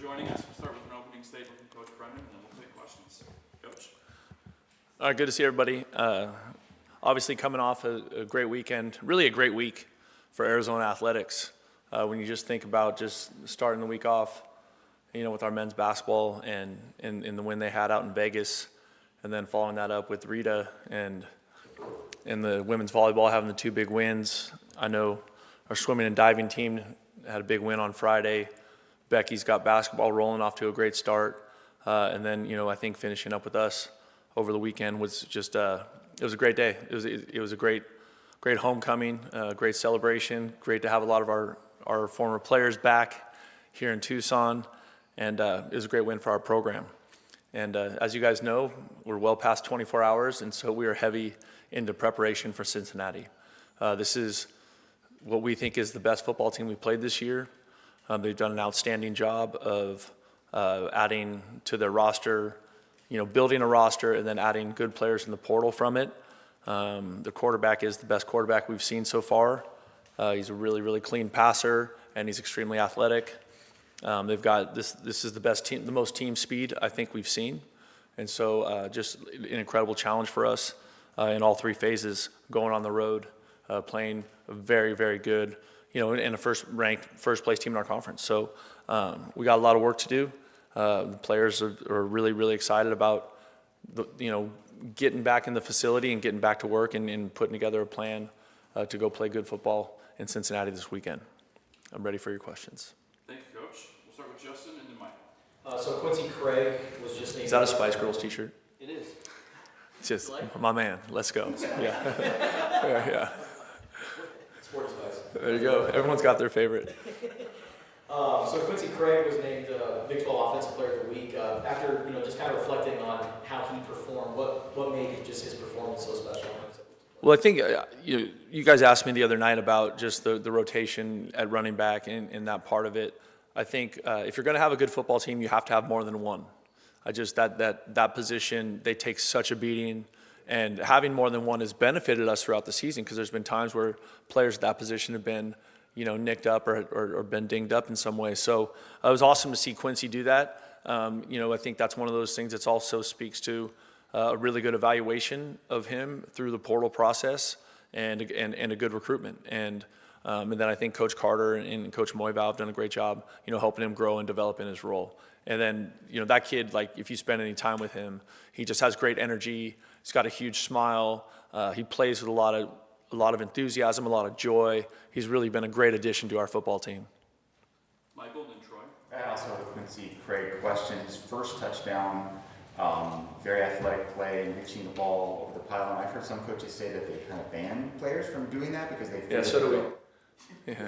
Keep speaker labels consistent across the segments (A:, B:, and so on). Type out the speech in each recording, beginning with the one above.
A: joining us. We'll start with an opening statement from Coach Brennan, and then we'll take questions. Coach?
B: All right, good to see everybody. Obviously coming off a great weekend, really a great week for Arizona athletics. When you just think about just starting the week off, with our men's basketball and the win they had out in Vegas, and then following that up with Rita and the women's volleyball having the two big wins. I know our swimming and diving team had a big win on Friday. Becky's got basketball rolling off to a great start. And then, I think finishing up with us over the weekend was just, it was a great day. It was a great homecoming, great celebration. Great to have a lot of our former players back here in Tucson. And it was a great win for our program. And as you guys know, we're well past 24 hours, and so we are heavy into preparation for Cincinnati. This is what we think is the best football team we played this year. They've done an outstanding job of adding to their roster, building a roster and then adding good players in the portal from it. The quarterback is the best quarterback we've seen so far. He's a really, really clean passer, and he's extremely athletic. They've got this is the best team, the most team speed I think we've seen. And so just an incredible challenge for us in all three phases, going on the road, playing a very, very good, and a first place team in our conference. So we got a lot of work to do. The players are really, really excited about getting back in the facility and getting back to work and putting together a plan to go play good football in Cincinnati this weekend. I'm ready for your questions.
A: Thank you, Coach. We'll start with Justin and then Mike.
C: So Quincy Craig was just named.
B: Is that a Spice Girls t-shirt?
C: It is.
B: It's just my man. Let's go. Yeah. yeah.
C: Sporty Spice.
B: There you go. Everyone's got their favorite.
C: So Quincy Craig was named Big 12 Offensive Player of the Week. After just kind of reflecting on how he performed, what made just his performance so special?
B: Well, I think you guys asked me the other night about just the rotation at running back and that part of it. I think if you're going to have a good football team, you have to have more than one. That position, they take such a beating, and having more than one has benefited us throughout the season because there's been times where players at that position have been nicked up or been dinged up in some way. So it was awesome to see Quincy do that. I think that's one of those things that also speaks to a really good evaluation of him through the portal process and a good recruitment. And then I think Coach Carter and Coach Moival have done a great job, helping him grow and develop in his role. And then, that kid, if you spend any time with him, he just has great energy. He's got a huge smile. He plays with a lot of enthusiasm, a lot of joy. He's really been a great addition to our football team.
A: Michael and Troy.
D: I also have a Quincy Craig question. His first touchdown, very athletic play and reaching the ball over the pylon. I've heard some coaches say that they kind of ban players from doing that because they feel
B: so do we. Yeah.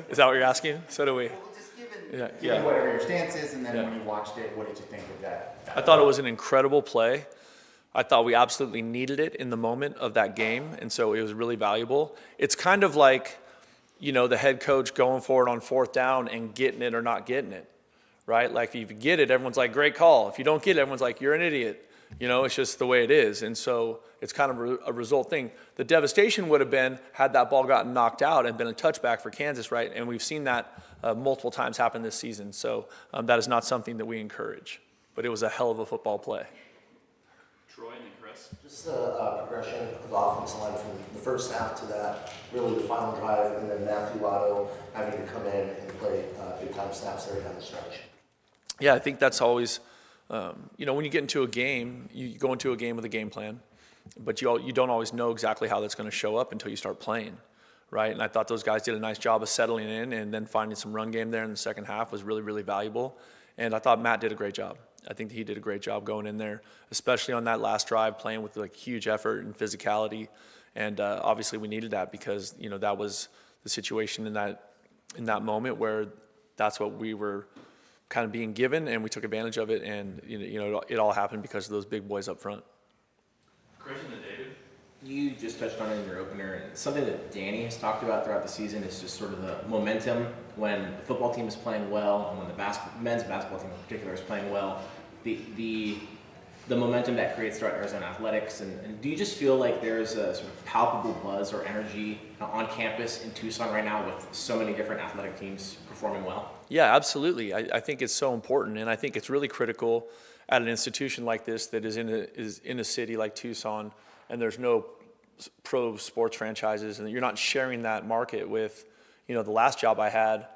B: Is that what you're asking? So do we.
D: Well, just given whatever your stance is, and then when you watched it, what did you think of that?
B: I thought it was an incredible play. I thought we absolutely needed it in the moment of that game, and so it was really valuable. It's kind of like, the head coach going for it on fourth down and getting it or not getting it, right? Like if you get it, everyone's like, great call. If you don't get it, everyone's like, you're an idiot. It's just the way it is. And so it's kind of a result thing. The devastation would have been had that ball gotten knocked out and been a touchback for Kansas, right? And we've seen that multiple times happen this season. So that is not something that we encourage. But it was a hell of a football play.
A: Troy and then Chris.
E: Just the progression of the offensive line from the first half to that, really the final drive, and then Matthew Otto having to come in and play big-time snaps there down the stretch.
B: Yeah, I think that's always, when you get into a game, you go into a game with a game plan, but you don't always know exactly how that's going to show up until you start playing, right? And I thought those guys did a nice job of settling in, and then finding some run game there in the second half was really, really valuable. And I thought Matt did a great job. I think he did a great job going in there, especially on that last drive, playing with huge effort and physicality. And obviously we needed that because, that was the situation in that moment where that's what we were kind of being given, and we took advantage of it. And, it all happened because of those big boys up front.
A: Chris and then David.
F: You just touched on it in your opener, and something that Danny has talked about throughout the season is just sort of the momentum when the football team is playing well, and when the men's basketball team in particular is playing well. The the momentum that creates throughout Arizona athletics, and do you just feel like there's a sort of palpable buzz or energy on campus in Tucson right now with so many different athletic teams performing well?
B: Yeah, absolutely. I think it's so important, and I think it's really critical at an institution like this that is in a city like Tucson, and there's no pro sports franchises, and you're not sharing that market with, the last job I had,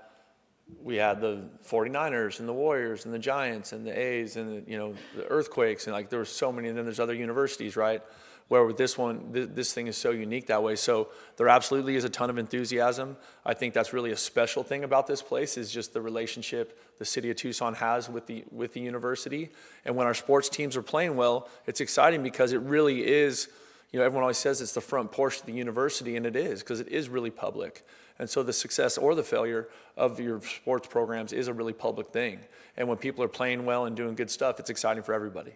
B: we had the 49ers and the Warriors and the Giants and the A's and the Earthquakes, and like there were so many, and then there's other universities, right? Where with this one, this thing is so unique that way. So there absolutely is a ton of enthusiasm. I think that's really a special thing about this place is just the relationship the city of Tucson has with the university. And when our sports teams are playing well, it's exciting because it really is, everyone always says it's the front porch of the university, and it is, because it is really public. And so the success or the failure of your sports programs is a really public thing. And when people are playing well and doing good stuff, it's exciting for everybody.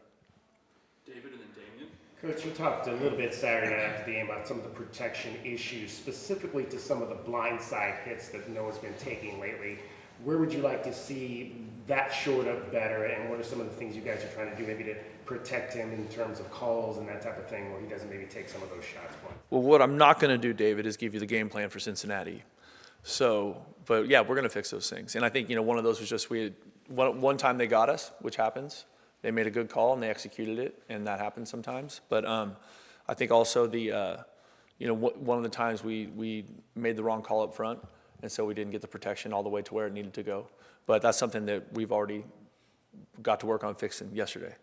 A: David and then Damien.
G: Coach, you talked a little bit Saturday night after the game about some of the protection issues, specifically to some of the blindside hits that Noah's been taking lately. Where would you like to see that shored up better, and what are some of the things you guys are trying to do maybe to protect him in terms of calls and that type of thing where he doesn't maybe take some of those shots?
B: Well, what I'm not going to do, David, is give you the game plan for Cincinnati. So, but yeah, we're going to fix those things. And I think, one of those was just one time they got us, which happens. They made a good call and they executed it, and that happens sometimes. But I think also one of the times we made the wrong call up front, and so we didn't get the protection all the way to where it needed to go. But that's something that we've already got to work on fixing yesterday.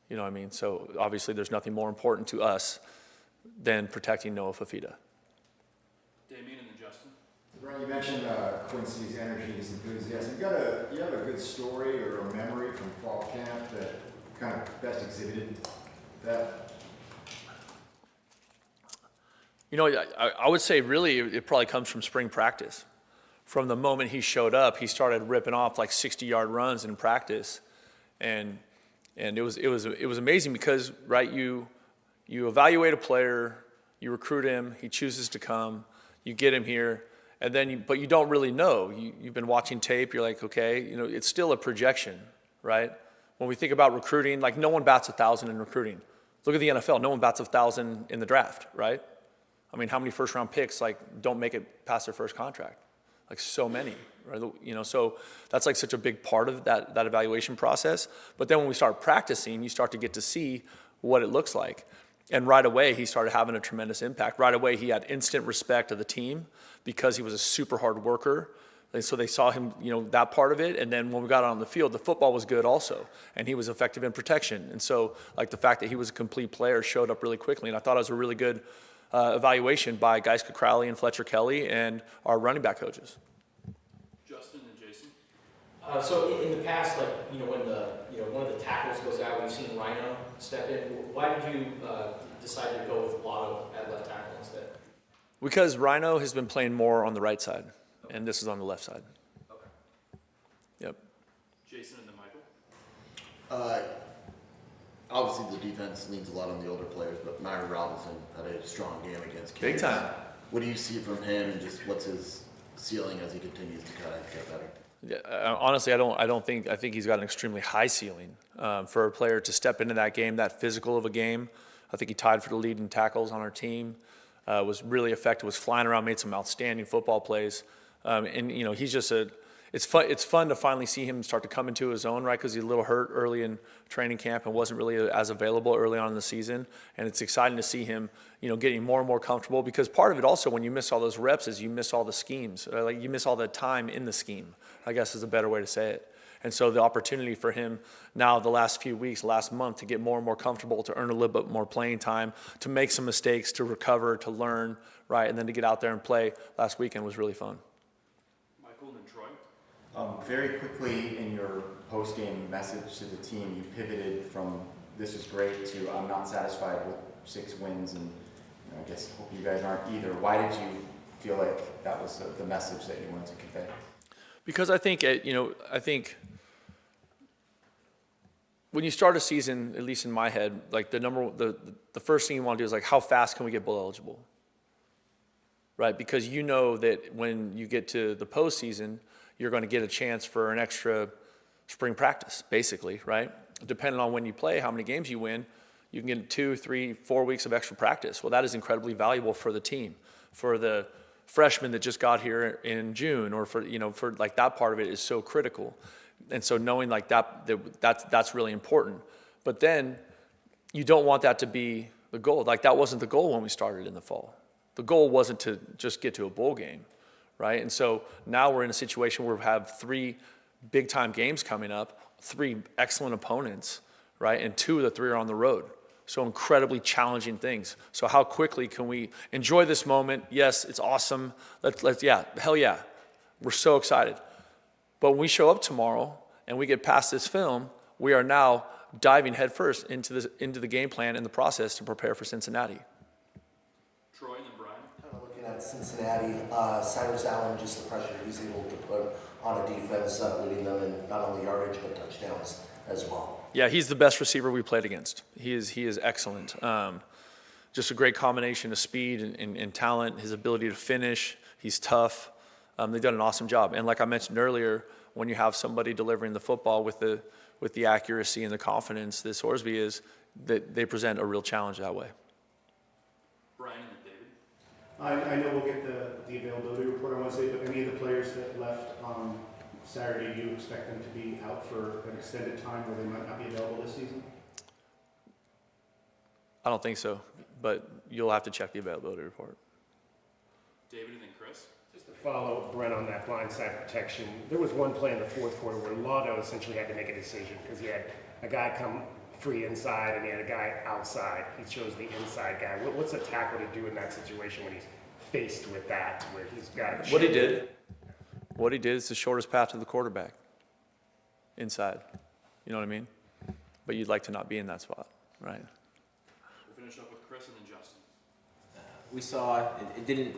B: You know what I mean? So obviously there's nothing more important to us than protecting Noah Fafita.
A: Damien and then Justin.
H: Brent, you mentioned Quincy's energy, his enthusiasm. You have a good story or a memory from fall camp that kind of best exhibited that?
B: I would say really it probably comes from spring practice. From the moment he showed up, he started ripping off like 60-yard runs in practice, and it was amazing because, right, you evaluate a player, you recruit him, he chooses to come, you get him here, and then but you don't really know. You've been watching tape, you're like, okay, it's still a projection, right? When we think about recruiting, like no one bats 1,000 in recruiting. Look at the NFL, no one bats 1,000 in the draft, right? I mean, how many first-round picks don't make it past their first contract? Like so many, right? So that's like such a big part of that evaluation process. But then when we start practicing, you start to get to see what it looks like. And right away, he started having a tremendous impact. Right away, he had instant respect of the team because he was a super hard worker. And so they saw him, that part of it. And then when we got on the field, the football was good also. And he was effective in protection. And so like the fact that he was a complete player showed up really quickly. And I thought it was a really good evaluation by Geiska Crowley and Fletcher Kelly and our running back coaches.
A: Justin and Jason.
C: So in the past, when one of the tackles goes out, we've seen Rhino step in. Why did you decide to go with Lotto at left tackle instead?
B: Because Rhino has been playing more on the right side, and this is on the left side.
C: Okay.
B: Yep.
A: Jason and then Michael.
I: Obviously, the defense leans a lot on the older players, but Myra Robinson had a strong game against
B: Big
I: Kansas.
B: time.
I: What do you see from him, and just what's his ceiling as he continues to kind of get better?
B: Yeah, honestly, I think he's got an extremely high ceiling for a player to step into that game, that physical of a game. I think he tied for the lead in tackles on our team, was really effective, was flying around, made some outstanding football plays. And he's just it's fun to finally see him start to come into his own, right? Because he's a little hurt early in training camp and wasn't really as available early on in the season. And it's exciting to see him, getting more and more comfortable, because part of it also when you miss all those reps is you miss all the schemes, like you miss all the time in the scheme, I guess is a better way to say it. And so the opportunity for him now the last few weeks, last month, to get more and more comfortable, to earn a little bit more playing time, to make some mistakes, to recover, to learn, right? And then to get out there and play last weekend was really fun.
A: Michael and then Troy.
D: Very quickly in your post-game message to the team, you pivoted from "this is great" to "I'm not satisfied with 6 wins," and I guess hope you guys aren't either. Why did you feel like that was the message that you wanted to convey?
B: Because I think when you start a season, at least in my head, like the first thing you want to do is like, how fast can we get bowl eligible, right? Because you know that when you get to the postseason, you're going to get a chance for an extra spring practice, basically, right? depending on when you play, how many games you win, you can get 2, 3, 4 weeks of extra practice. Well, that is incredibly valuable for the team, for the freshman that just got here in June, or for, for like that part of it is so critical. And so knowing like that's really important. But then you don't want that to be the goal. Like that wasn't the goal when we started in the fall. The goal wasn't to just get to a bowl game, right? And so now we're in a situation where we have 3 big time games coming up, 3 excellent opponents, right? And 2 of the 3 are on the road. So incredibly challenging things. So how quickly can we enjoy this moment? Yes, it's awesome. Yeah, hell yeah. We're so excited. But when we show up tomorrow and we get past this film, we are now diving headfirst into the game plan and the process to prepare for Cincinnati.
A: Troy and then Brian.
E: Kind of looking at Cincinnati, Cyrus Allen, just the pressure he's able to put on a defense, leading them in not only yardage but touchdowns as well.
B: Yeah, he's the best receiver we played against. He is excellent. Just a great combination of speed and talent, his ability to finish. He's tough. They've done an awesome job. And like I mentioned earlier, when you have somebody delivering the football with the accuracy and the confidence that Sorsby is, that they present a real challenge that way.
A: Brian and then David.
G: I know we'll get the availability report on Wednesday, but any of the players that left on Saturday, do you expect them to be out for an extended time where they might not be available this season?
B: I don't think so, but you'll have to check the availability report.
A: David and then Chris.
G: Just to follow Brent on that blindside protection, there was one play in the fourth quarter where Lotto essentially had to make a decision because he had a guy come free inside and he had a guy outside. He chose the inside guy. What's a tackle to do in that situation when he's faced with that, where he's got to
B: What he did is the shortest path to the quarterback, inside. You know what I mean? But you'd like to not be in that spot, right?
A: We'll finish up with Chris and then Justin.
F: We saw it didn't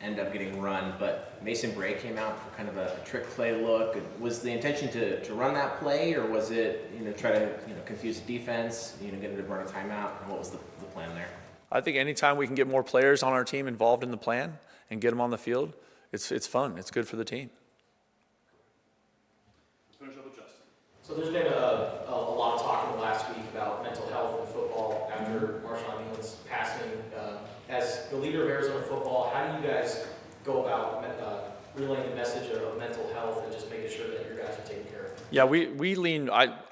F: end up getting run, but Mason Bray came out for kind of a trick play look. Was the intention to run that play, or was it try to confuse the defense, get him to run a timeout? And what was the plan there?
B: I think anytime we can get more players on our team involved in the plan and get them on the field, it's fun. It's good for the team.
A: Let's finish up with Justin.
C: So there's been a lot of talk in the last week about mental health in football after Marshawn Newland's passing. As the leader of Arizona football, how do you guys go about relaying the message of mental health and just making sure that your guys are taken care of?
B: Yeah,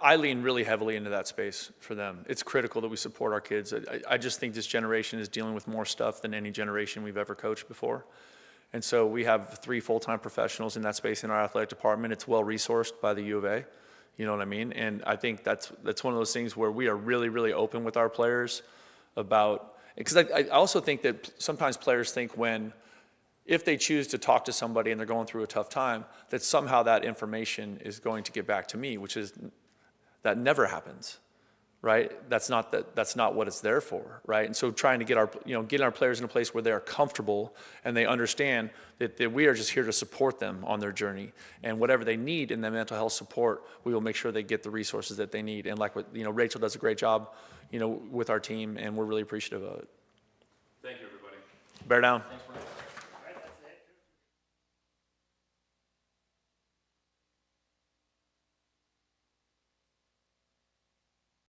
B: I lean really heavily into that space for them. It's critical that we support our kids. I just think this generation is dealing with more stuff than any generation we've ever coached before. And so we have 3 full-time professionals in that space in our athletic department. It's well-resourced by the U of A, you know what I mean? And I think that's one of those things where we are really, really open with our players about, because I also think that sometimes players think if they choose to talk to somebody and they're going through a tough time, that somehow that information is going to get back to me, that never happens, right? That's not what it's there for, right? And so trying to getting our players in a place where they are comfortable and they understand that we are just here to support them on their journey, and whatever they need in their mental health support, we will make sure they get the resources that they need. And like Rachel does a great job, with our team, and we're really appreciative of it.
A: Thank you, everybody.
B: Bear down.